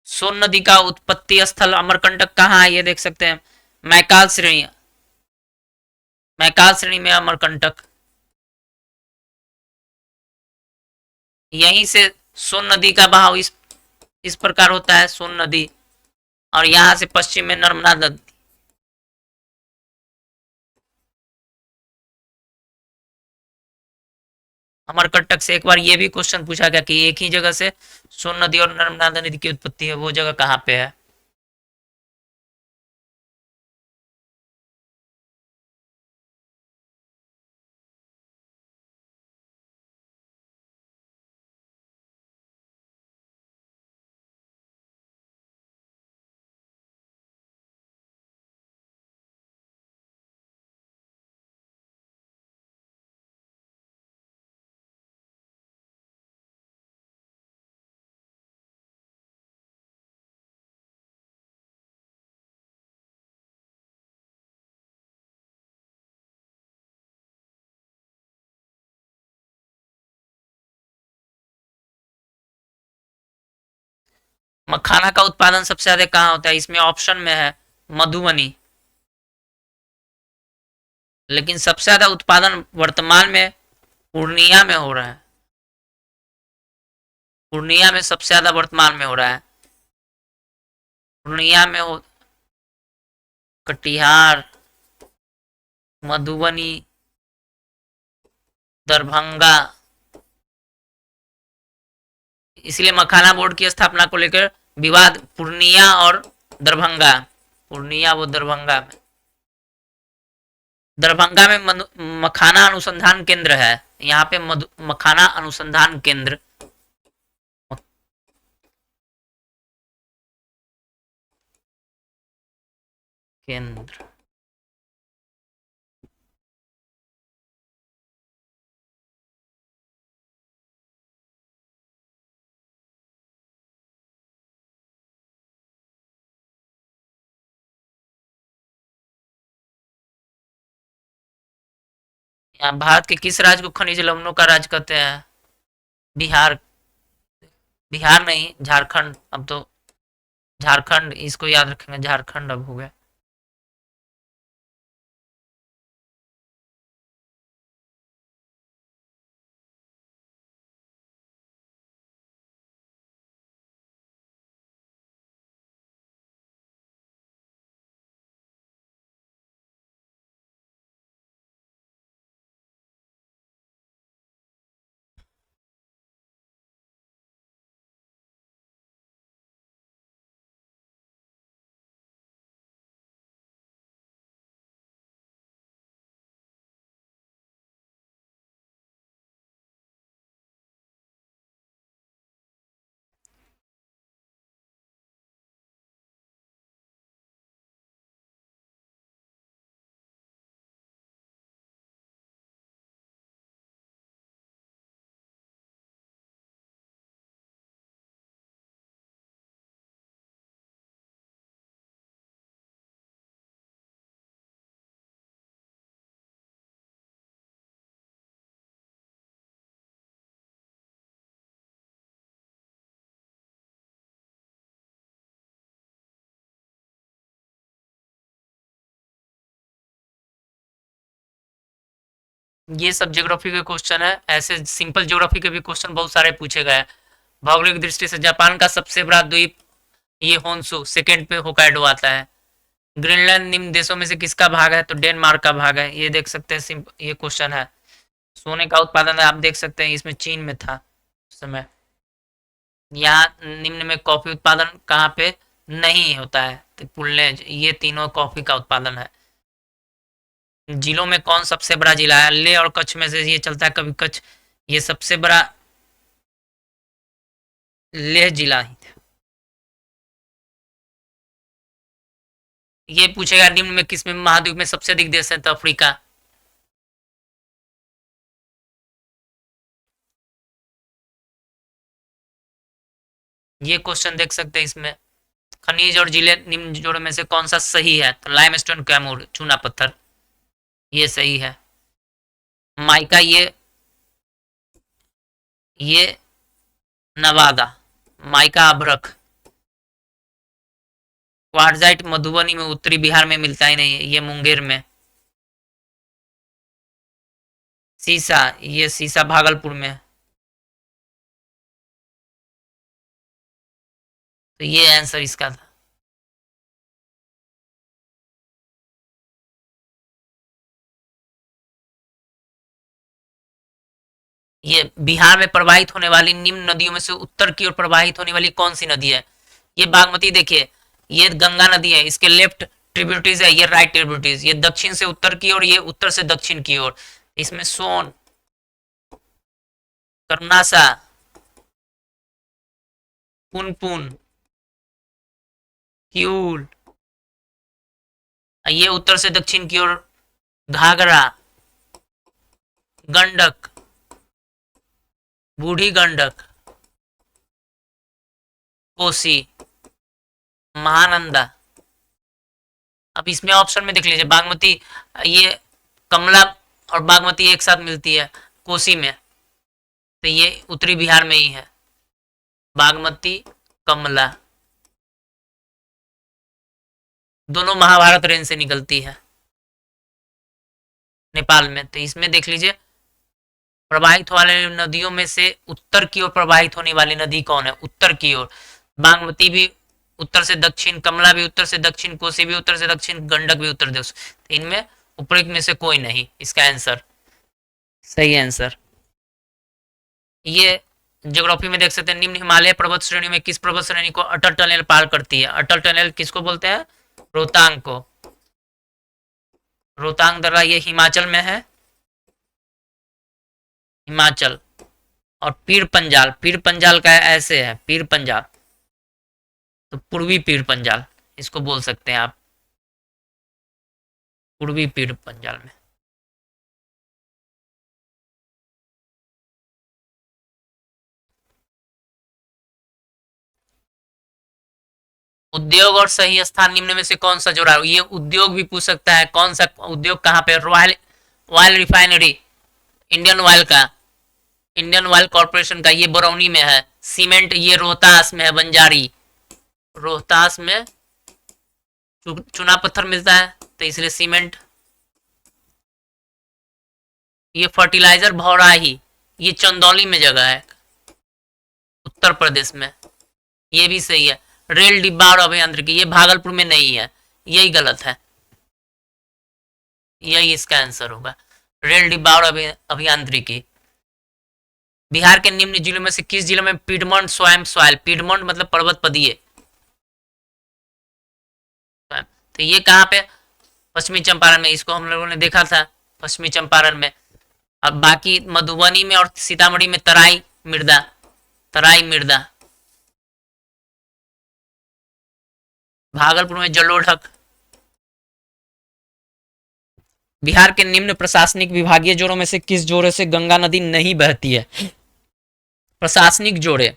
सोन नदी का उत्पत्ति स्थल अमरकंटक कहाँ है? ये देख सकते हैं, मैकाल श्रेणी। मैकाल श्रेणी में अमरकंटक। यहीं से सोन नदी का बहाव इस प्रकार होता है, सोन नदी, और यहाँ से पश्चिम में नर्मदा नदी। अमरकंटक से एक बार ये भी क्वेश्चन पूछा गया कि एक ही जगह से सोन नदी और नर्मदा नदी की उत्पत्ति है, वो जगह कहाँ पे है? मखाना का उत्पादन सबसे ज्यादा कहाँ होता है? इसमें ऑप्शन में है मधुबनी, लेकिन सबसे ज्यादा उत्पादन वर्तमान में पूर्णिया में हो रहा है। पूर्णिया में सबसे ज्यादा वर्तमान में हो रहा है। पूर्णिया में हो, कटिहार, मधुबनी, दरभंगा। इसलिए मखाना बोर्ड की स्थापना को लेकर विवाद पूर्णिया और दरभंगा। पूर्णिया वो दरभंगा में। दरभंगा में मखाना अनुसंधान केंद्र है। यहाँ पे मखाना अनुसंधान केंद्र। केंद्र। यहाँ भारत के किस राज्य को खनिज लवणों का राज्य कहते हैं? बिहार। बिहार नहीं, झारखंड। अब तो झारखंड, इसको याद रखेंगे, झारखंड अब हो गया। ये सब ज्योग्राफी के क्वेश्चन है। ऐसे सिंपल ज्योग्राफी के भी क्वेश्चन बहुत सारे पूछे गए हैं। भौगोलिक दृष्टि से जापान का सबसे बड़ा द्वीप ये होन्सू, सेकंड पे होकाइडो आता है। ग्रीनलैंड निम्न देशों में से किसका भाग है? तो डेनमार्क का भाग है। ये देख सकते हैं, ये क्वेश्चन है। सोने का उत्पादन आप देख सकते हैं, इसमें चीन में था उस समय। यहाँ निम्न में कॉफी उत्पादन कहाँ पे नहीं होता है? तो पुल्लेज, ये तीनों कॉफी का उत्पादन है। जिलों में कौन सबसे बड़ा जिला है? लेह और कच्छ में से ये चलता है कभी कच्छ, ये सबसे बड़ा लेह जिला ही था। ये पूछेगा निम्न में किस में महाद्वीप में सबसे अधिक देश है? तो अफ्रीका। ये क्वेश्चन देख सकते हैं इसमें। खनिज और जिले निम्न जोड़ों में से कौन सा सही है? तो लाइमस्टोन, कैमूर, चूना पत्थर, ये सही है। माइका, ये नवादा, माइका अभ्रक। क्वार्जाइट मधुबनी में, उत्तरी बिहार में मिलता ही नहीं है, ये मुंगेर में। सीसा, ये सीसा भागलपुर में। तो ये आंसर इसका था। ये बिहार में प्रवाहित होने वाली निम्न नदियों में से उत्तर की ओर प्रवाहित होने वाली कौन सी नदी है? ये बागमती, देखिए ये गंगा नदी है, इसके लेफ्ट ट्रिब्यूटरीज है, ये राइट ट्रिब्यूटरीज। ये दक्षिण से उत्तर की ओर, ये उत्तर से दक्षिण की ओर। इसमें सोन, कर्नासा, पुनपुन, क्यूल, ये उत्तर से दक्षिण की ओर घाघरा, गंडक, बूढ़ी गंडक, कोसी, महानंदा। अब इसमें ऑप्शन में देख लीजिए, बागमती, ये कमला और बागमती एक साथ मिलती है कोसी में, तो ये उत्तरी बिहार में ही है, बागमती, कमला। दोनों महाभारत रेंज से निकलती है नेपाल में। तो इसमें देख लीजिए, प्रवाहित वाले नदियों में से उत्तर की ओर प्रवाहित होने वाली नदी कौन है? उत्तर की ओर बागमती भी उत्तर से दक्षिण, कमला भी उत्तर से दक्षिण, कोसी भी उत्तर से दक्षिण, गंडक भी उत्तर से। तो इनमें उपरोक्त में से कोई नहीं, इसका आंसर सही आंसर। ये ज्योग्राफी में देख सकते हैं, निम्न हिमालय पर्वत श्रेणी में किस पर्वत श्रेणी को अटल टनल पार करती है? अटल टनल किसको बोलते हैं? रोहतांग को। रोहतांग दर्रा ये हिमाचल में है, हिमाचल। और पीर पंजाल, पीर पंजाल का ऐसे है, पीर पंजाल, तो पूर्वी पीर पंजाल इसको बोल सकते हैं आप, पूर्वी पीर पंजाल में। उद्योग और सही स्थान निम्न में से कौन सा जोड़ा? ये उद्योग भी पूछ सकता है, कौन सा उद्योग कहाँ पे? Royal oil refinery, Indian oil का, इंडियन ऑयल कॉरपोरेशन का, ये बरौनी में है। सीमेंट ये रोहतास में है, बंजारी, रोहतास में चूना पत्थर मिलता है, तो इसलिए सीमेंट। ये फर्टिलाइजर भौराही, ये चंदौली में जगह है, उत्तर प्रदेश में, ये भी सही है। रेल डिब्बा और अभियांत्रिकी, ये भागलपुर में नहीं है, यही गलत है, यही इसका आंसर होगा, रेल डिब्बा और अभियांत्रिकी। बिहार के निम्न जिलों में से किस जिले में पीडमोंट स्वयं सॉइल, पीडमोंट मतलब पर्वत पदीय, तो ये कहाँ पे? पश्चिमी चंपारण में, इसको हम लोगों ने देखा था पश्चिमी चंपारण में। अब बाकी मधुबनी में और सीतामढ़ी में तराई मृदा, तराई मृदा। भागलपुर में जलोढ़क। बिहार के निम्न प्रशासनिक विभागीय जोड़ों में से किस जोड़े से गंगा नदी नहीं बहती है? प्रशासनिक जोड़े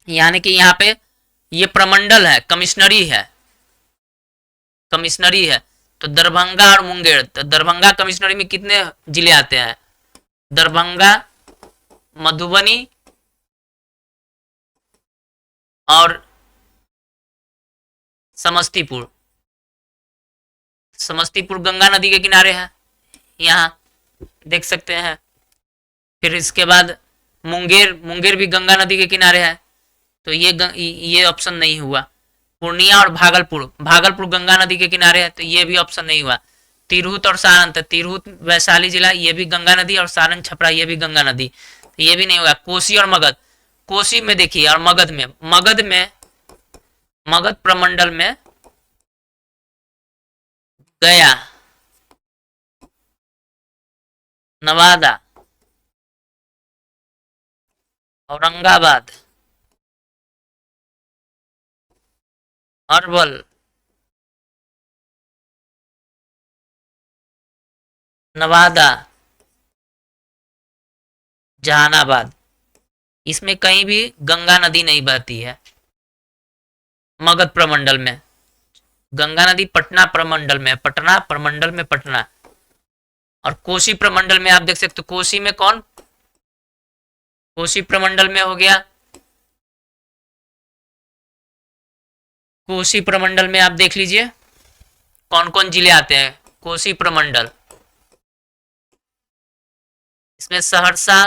यानी कि यहाँ पे ये प्रमंडल है, कमिश्नरी है, कमिश्नरी है। तो दरभंगा और मुंगेर, तो दरभंगा कमिश्नरी में कितने जिले आते हैं? दरभंगा, मधुबनी और समस्तीपुर। समस्तीपुर गंगा नदी के किनारे है यहाँ। देख सकते हैं। फिर इसके बाद मुंगेर, मुंगेर भी गंगा नदी के किनारे है, तो ये ऑप्शन नहीं हुआ। पूर्णिया और भागलपुर, भागलपुर गंगा नदी के किनारे है, तो ये भी ऑप्शन नहीं हुआ। तिरहुत और सारण, तो तिरहुत वैशाली जिला, ये भी गंगा नदी, और सारण छपरा ये भी गंगा नदी, तो ये भी नहीं होगा। कोसी और मगध, कोसी में देखिए और मगध प्रमंडल में गया, नवादा, औरंगाबाद, अरवल, नवादा, जहानाबाद, इसमें कहीं भी गंगा नदी नहीं बहती है। मगध प्रमंडल में गंगा नदी पटना प्रमंडल में, पटना प्रमंडल में पटना। और कोसी प्रमंडल में आप देख सकते हो, कोसी में कौन, कोसी प्रमंडल में हो गया, कोसी प्रमंडल में आप देख लीजिए कौन कौन जिले आते हैं। कोसी प्रमंडल, इसमें सहरसा,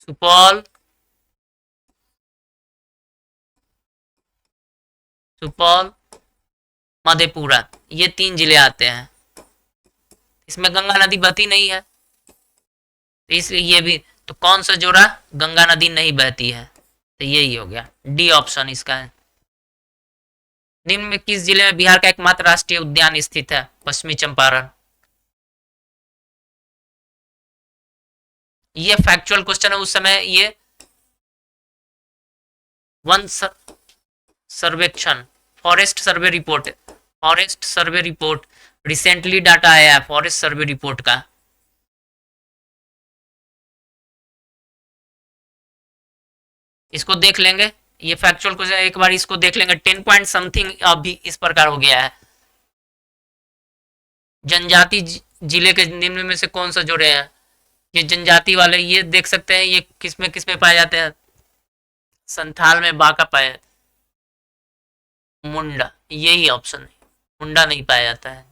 सुपौल, सुपौल, मधेपुरा, ये 3 जिले आते हैं। इसमें गंगा नदी बहती नहीं है, तो इसलिए ये भी, तो कौन सा जोड़ा, गंगा नदी नहीं बहती है, तो यही हो गया, डी ऑप्शन इसका है। निम्न में किस जिले में बिहार का एकमात्र राष्ट्रीय उद्यान स्थित है? पश्चिमी चंपारण। ये फैक्चुअल क्वेश्चन है, उस समय ये वन सर्वेक्षण, forest survey report, forest survey report recently data आया है फॉरेस्ट सर्वे रिपोर्ट का। इसको देख लेंगे, ये फैक्चुअल क्वेश्चन एक बार इसको देख लेंगे। 10 पॉइंट समथिंग अभी इस प्रकार हो गया है। जनजाति जिले के निम्न में से कौन सा जोड़े हैं? ये जनजाति वाले, ये देख सकते हैं, ये किस में पाए जाते हैं? संथाल में बाका पाए, मुंडा, यही ऑप्शन है, मुंडा नहीं पाया जाता है।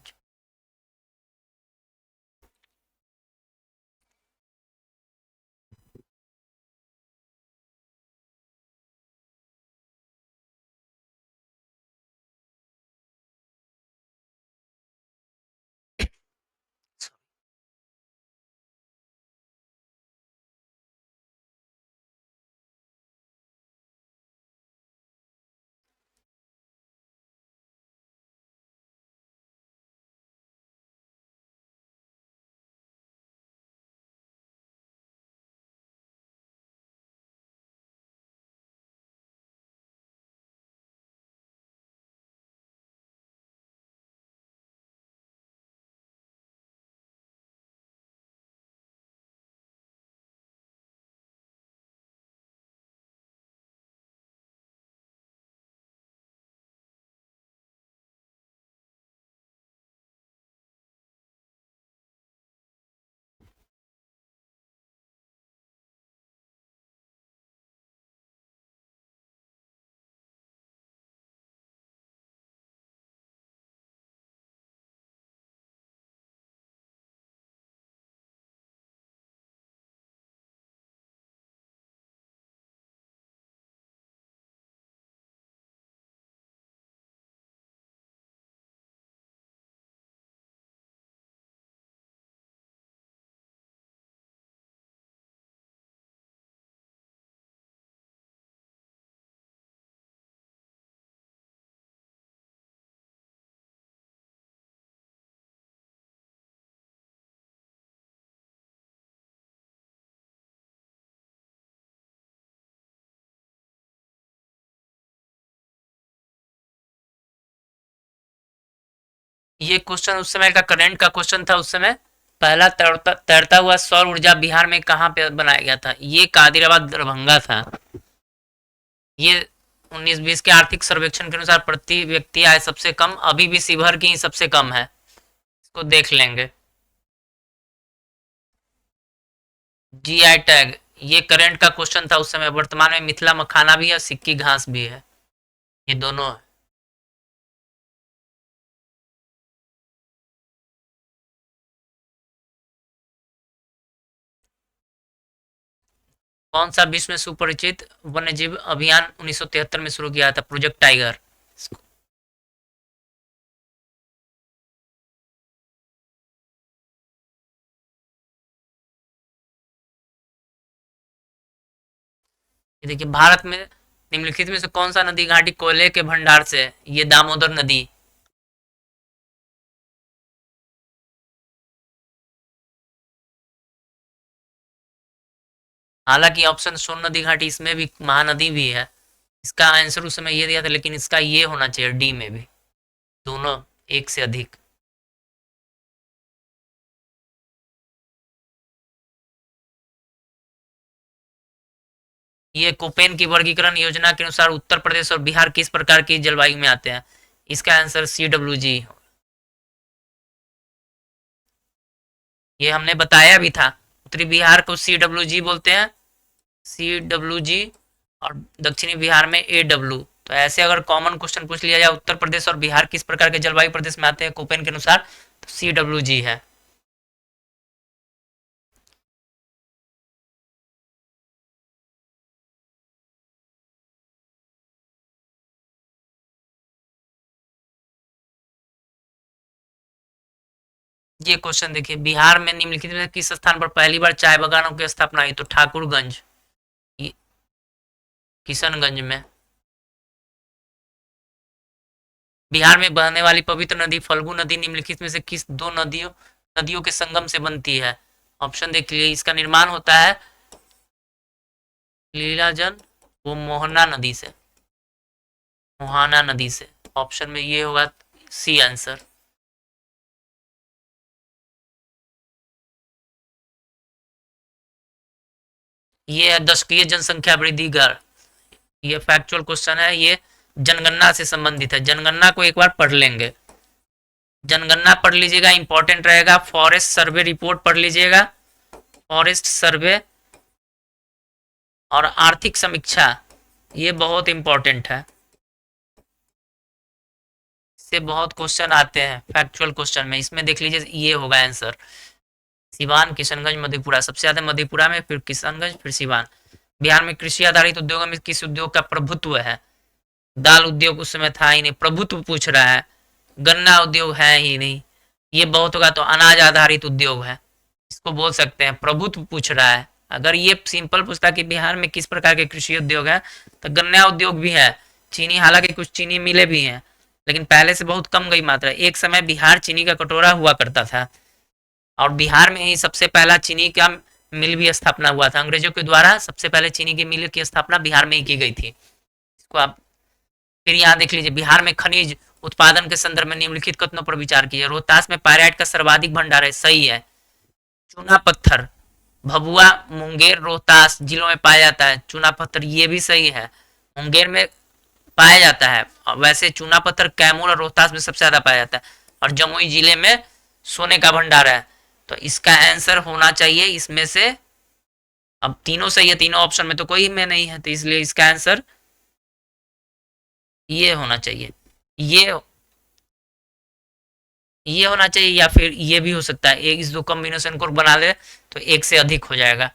ये क्वेश्चन उस समय का करंट का क्वेश्चन था। उस समय पहला तैरता हुआ सौर ऊर्जा बिहार में कहाँ पे बनाया गया था? ये कादिराबाद दरभंगा था। ये 19-20 के आर्थिक सर्वेक्षण के अनुसार प्रति व्यक्ति आय सबसे कम, अभी भी शिवहर की ही सबसे कम है। इसको देख लेंगे। जीआई टैग, ये करंट का क्वेश्चन था उस समय। वर्तमान में मिथिला मखाना भी है, सिक्की घास भी है, ये दोनों है। कौन सा विश्व में सुपरिचित वन्यजीव अभियान 1973 में शुरू किया था? Project tiger. ये देखिए, भारत में निम्नलिखित में से कौन सा नदी घाटी कोयले के भंडार से है? ये दामोदर नदी। हालांकि ऑप्शन सोन नदी घाटी, इसमें भी महानदी भी है। इसका आंसर उस समय ये दिया था, लेकिन इसका ये होना चाहिए डी में भी, दोनों एक से अधिक। ये कोपेन की वर्गीकरण योजना के अनुसार उत्तर प्रदेश और बिहार किस प्रकार की जलवायु में आते हैं? इसका आंसर CWG। ये हमने बताया भी था, उत्तरी बिहार को CWG बोलते हैं, CWG, और दक्षिणी बिहार में AW। तो ऐसे अगर कॉमन क्वेश्चन पूछ लिया जाए उत्तर प्रदेश और बिहार किस प्रकार के जलवायु प्रदेश में आते हैं कोपेन के अनुसार, तो CWG है। ये क्वेश्चन देखिए, बिहार में निम्नलिखित में किस स्थान पर पहली बार चाय बागानों की स्थापना हुई? तो ठाकुरगंज, किशनगंज में। बिहार में बहने वाली पवित्र नदी फल्गु नदी निम्नलिखित में से किस दो नदियों नदियों के संगम से बनती है? ऑप्शन देख लीजिए, इसका निर्माण होता है लीलाजन वो मोहना नदी से, मोहाना नदी से। ऑप्शन में ये होगा सी आंसर। ये है दशकीय जनसंख्या वृद्धि दर। ये फैक्चुअल क्वेश्चन है, ये जनगणना से संबंधित है। जनगणना को एक बार पढ़ लेंगे, जनगणना पढ़ लीजिएगा, इंपॉर्टेंट रहेगा। फॉरेस्ट सर्वे रिपोर्ट पढ़ लीजिएगा, फॉरेस्ट सर्वे और आर्थिक समीक्षा, ये बहुत इंपॉर्टेंट है, इससे बहुत क्वेश्चन आते हैं फैक्चुअल क्वेश्चन में। इसमें देख लीजिए, ये होगा आंसर। सिवान, किशनगंज, मधेपुरा, सबसे ज्यादा मधेपुरा में, फिर किशनगंज, फिर सिवान। बिहार में कृषि आधारित उद्योगों में किस उद्योग का प्रभुत्व है? दाल उद्योग उस समय था ही नहीं, प्रभुत्व पूछ रहा है। गन्ना उद्योग है ही नहीं, ये बहुत होगा तो अनाज आधारित उद्योग है, इसको बोल सकते हैं। प्रभुत्व पूछ रहा है। अगर ये सिंपल पूछता कि बिहार में किस प्रकार के कृषि उद्योग है, तो गन्ना उद्योग भी है, चीनी, हालांकि कुछ चीनी मिले भी हैं, लेकिन पहले से बहुत कम गई मात्रा। एक समय बिहार चीनी का कटोरा हुआ करता था, और बिहार में ही सबसे पहला चीनी का मिल भी स्थापना हुआ था। अंग्रेजों के द्वारा सबसे पहले चीनी की मिल की स्थापना बिहार में ही की गई थी। इसको आप फिर यहाँ देख लीजिए, बिहार में खनिज उत्पादन के संदर्भ में निम्नलिखित कथनों पर विचार कीजिए। रोहतास में पायराइट का सर्वाधिक भंडार है, सही है। चूना पत्थर भभुआ, मुंगेर, रोहतास जिलों में पाया जाता है। चूना पत्थर, ये भी सही है, मुंगेर में पाया जाता है। वैसे चूना पत्थर कैमूर और रोहतास में सबसे ज्यादा पाया जाता है, और जमुई जिले में सोने का भंडार है। तो इसका आंसर होना चाहिए इसमें से, अब तीनों सही है, तीनों ऑप्शन में तो कोई में नहीं है, तो इसलिए इसका आंसर ये होना चाहिए। ये ये होना चाहिए, या फिर ये भी हो सकता है। एक इस दो कॉम्बिनेशन को बना ले तो एक से अधिक हो जाएगा।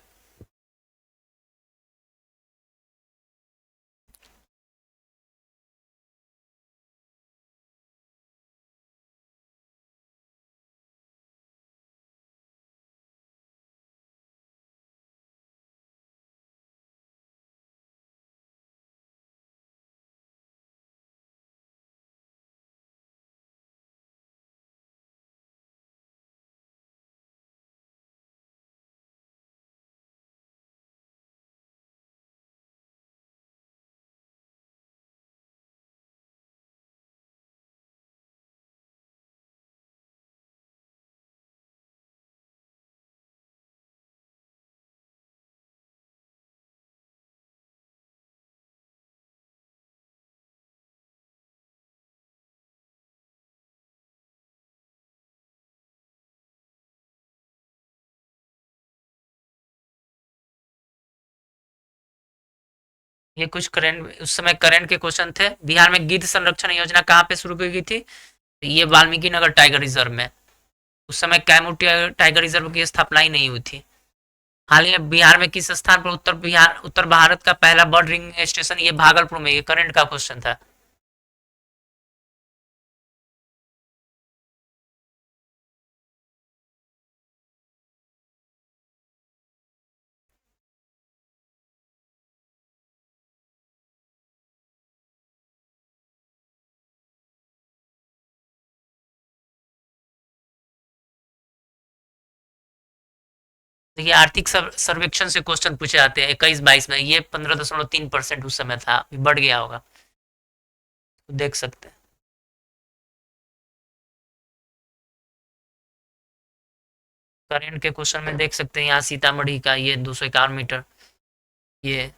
ये कुछ करंट, उस समय करंट के क्वेश्चन थे। बिहार में गिद्ध संरक्षण योजना कहाँ पे शुरू की गई थी? तो ये वाल्मीकि नगर टाइगर रिजर्व में। उस समय कैमूर टाइगर रिजर्व की स्थापना ही नहीं हुई थी। हाल ही में बिहार में किस स्थान पर उत्तर भारत का पहला बर्ड रिंग स्टेशन, ये भागलपुर में, ये करंट का क्वेश्चन था। देखिए आर्थिक सर्वेक्षण से क्वेश्चन पूछे जाते हैं 21-22 में, ये 15.3% उस समय था, अभी बढ़ गया होगा, तो देख सकते हैं। करंट के क्वेश्चन में देख सकते हैं, यहाँ सीतामढ़ी का ये 251 मीटर, ये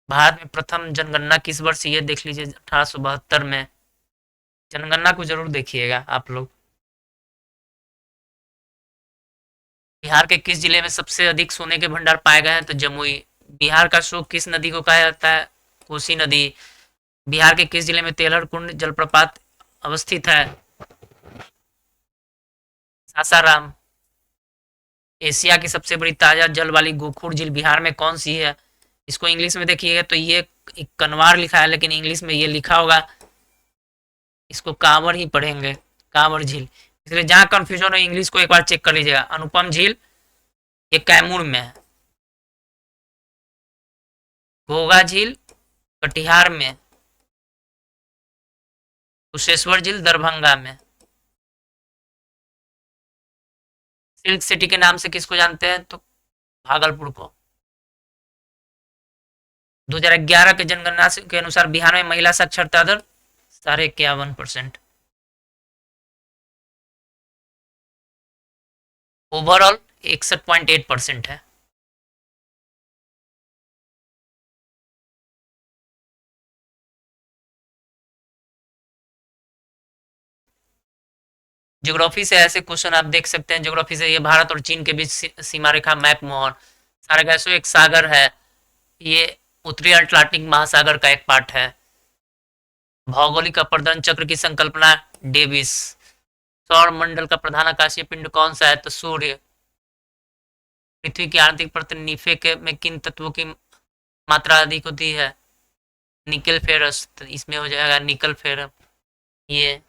भारत में प्रथम जनगणना किस वर्ष, ये देख लीजिए 1872 में। जनगणना को जरूर देखिएगा आप लोग। बिहार के किस जिले में सबसे अधिक सोने के भंडार पाए गए हैं, तो जमुई। बिहार का शोक किस नदी को कहा जाता है, कोसी नदी। बिहार के किस जिले में तेलहर कुंड जलप्रपात अवस्थित है, सासाराम। एशिया की सबसे बड़ी ताजा जल वाली गोखुर झील बिहार में कौन सी है, इसको इंग्लिश में देखिएगा तो ये कनवार लिखा है, लेकिन इंग्लिश में ये लिखा होगा, इसको कांवर ही पढ़ेंगे, कांवर झील। इसलिए जहां कंफ्यूजन हो इंग्लिश को एक बार चेक कर लीजिएगा। अनुपम झील ये कैमूर में है। घोघा झील कटिहार में। कुशेश्वर झील दरभंगा में। सिल्क सिटी के नाम से किसको जानते हैं, तो भागलपुर को। 2011 के जनगणना के अनुसार बिहार में महिला साक्षरता दर 51.5%। ओवरऑल 61.8% है। ज्योग्राफी से ऐसे क्वेश्चन आप देख सकते हैं। ज्योग्राफी से ये भारत और चीन के बीच सीमा रेखा मैप मोहर। सारागासो एक सागर है, ये उत्तरी अटलांटिक महासागर का एक पार्ट है। भौगोलिक अपर्दन चक्र की संकल्पना डेविस। सौर मंडल का प्रधान आकाशीय पिंड कौन सा है, तो सूर्य। पृथ्वी की आंतरिक परत नीफे के में किन तत्वों की मात्रा अधिक होती है, निकल फेरस, तो इसमें हो जाएगा निकल फेरम। ये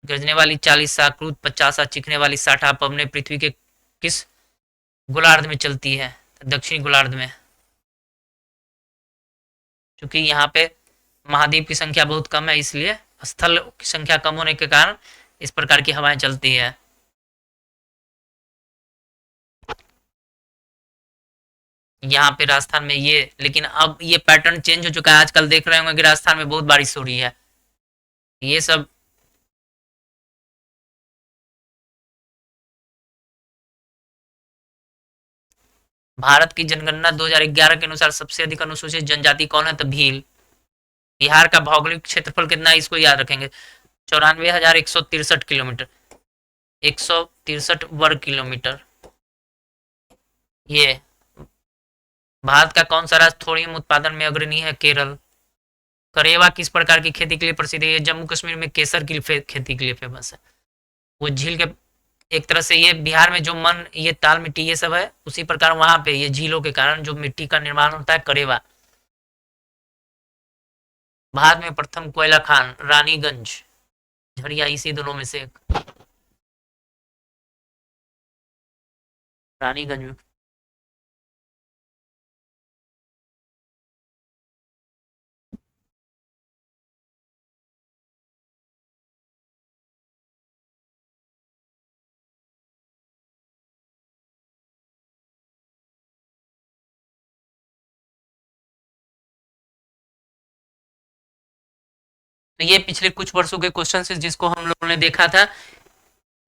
गरजने वाली 40 क्रूद 50 चिखने वाली 60 पवने पृथ्वी के किस गोलार्ध में चलती है, दक्षिणी गोलार्ध में। क्योंकि यहाँ पे महाद्वीप की संख्या बहुत कम है, इसलिए स्थल की संख्या कम होने के कारण इस प्रकार की हवाएं चलती है। यहाँ पे राजस्थान में ये, लेकिन अब ये पैटर्न चेंज हो चुका है। आजकल देख रहे होंगे कि राजस्थान में बहुत बारिश हो रही है। ये सब भारत की जनगणना 2011 के अनुसार सबसे अधिक अनुसूचित जनजाति कौन है, तो भील। बिहार का भौगोलिक क्षेत्रफल कितना है, इसको याद रखेंगे, 94,163 किलोमीटर, 163 वर्ग किलोमीटर। ये भारत का कौन सा राज्य थोड़ियम उत्पादन में अग्रणी है, केरल। करेवा किस प्रकार की खेती के लिए प्रसिद्ध है, ये जम्मू कश्मीर में केसर की खेती के लिए फेमस है। वो झील के एक तरह से, ये बिहार में जो मन, ये ताल मिट्टी ये सब है, उसी प्रकार वहां पे ये झीलों के कारण जो मिट्टी का निर्माण होता है, करेवा। भारत में प्रथम कोयला खान रानीगंज, झरिया, इसी दोनों में से एक, रानीगंज में। तो ये पिछले कुछ वर्षों के क्वेश्चन है जिसको हम लोगों ने देखा था।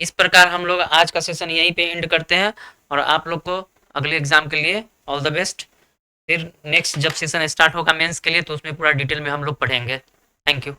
इस प्रकार हम लोग आज का सेशन यहीं पे एंड करते हैं, और आप लोग को अगले एग्जाम के लिए ऑल द बेस्ट। फिर नेक्स्ट जब सेशन स्टार्ट होगा मेंस के लिए, तो उसमें पूरा डिटेल में हम लोग पढ़ेंगे। Thank you.